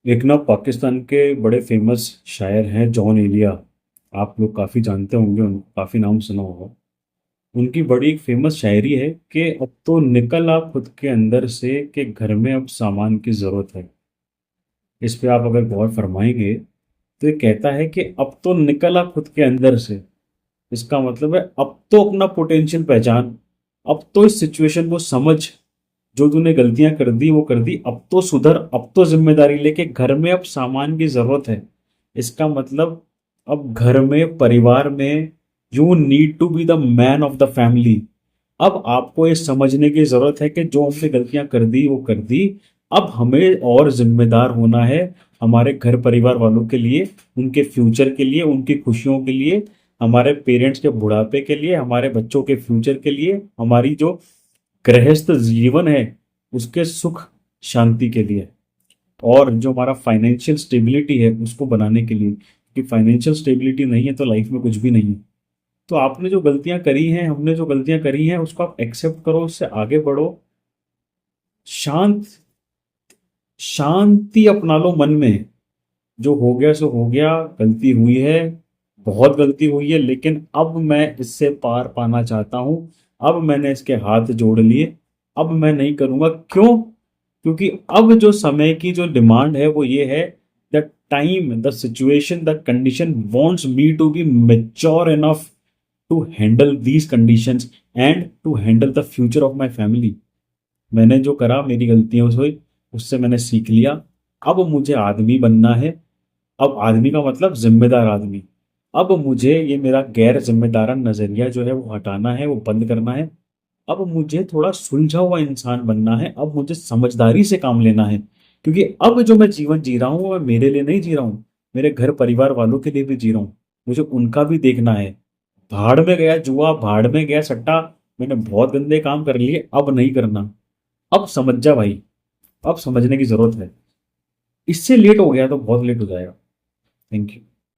एक ना पाकिस्तान के बड़े फेमस शायर हैं जॉन एलिया। आप लोग काफ़ी जानते होंगे, उनको काफ़ी नाम सुना होगा। उनकी बड़ी एक फेमस शायरी है कि अब तो निकल आ खुद के अंदर से कि घर में अब सामान की ज़रूरत है। इस पे आप अगर गौर फरमाएंगे तो ये कहता है कि अब तो निकल आ खुद के अंदर से। इसका मतलब है अब तो अपना पोटेंशियल पहचान, अब तो इस सिचुएशन को समझ। जो तूने गलतियां कर दी वो कर दी, अब तो सुधर, अब तो जिम्मेदारी लेके घर में अब सामान की जरूरत है। इसका मतलब अब घर में, परिवार में, you need to be the man of the family. अब आपको ये समझने की जरूरत है कि जो हमने गलतियां कर दी वो कर दी। अब हमें और जिम्मेदार होना है हमारे घर परिवार वालों के लिए, उनके फ्यूचर के लिए, उनकी खुशियों के लिए, हमारे पेरेंट्स के बुढ़ापे के लिए, हमारे बच्चों के फ्यूचर के लिए, हमारी जो गृहस्थ जीवन है उसके सुख शांति के लिए, और जो हमारा फाइनेंशियल स्टेबिलिटी है उसको बनाने के लिए। कि फाइनेंशियल स्टेबिलिटी नहीं है तो लाइफ में कुछ भी नहीं है। तो आपने जो गलतियां करी हैं, हमने जो गलतियां करी हैं, उसको आप एक्सेप्ट करो, उससे आगे बढ़ो। शांत शांति अपना लो मन में। जो हो गया सो हो गया, गलती हुई है, बहुत गलती हुई है, लेकिन अब मैं इससे पार पाना चाहता हूं। अब मैंने इसके हाथ जोड़ लिए, अब मैं नहीं करूंगा। क्यों? क्योंकि अब जो समय की जो डिमांड है वो ये है, the time, the situation, the condition wants me to be mature enough to handle these conditions and to handle the future of my family. मैंने जो करा, मेरी गलतियों से हुई, उससे मैंने सीख लिया। अब मुझे आदमी बनना है। अब आदमी का मतलब जिम्मेदार आदमी। अब मुझे ये मेरा गैर जिम्मेदारान नजरिया जो है वो हटाना है, वो बंद करना है। अब मुझे थोड़ा सुलझा हुआ इंसान बनना है। अब मुझे समझदारी से काम लेना है, क्योंकि अब जो मैं जीवन जी रहा हूँ वो मैं मेरे लिए नहीं जी रहा हूँ, मेरे घर परिवार वालों के लिए भी जी रहा हूँ। मुझे उनका भी देखना है। भाड़ में गया जुआ, भाड़ में गया सट्टा, मैंने बहुत गंदे काम कर लिए, अब नहीं करना। अब समझ जा भाई, अब समझने की जरूरत है। इससे लेट हो गया तो बहुत लेट हो जाएगा। Thank you.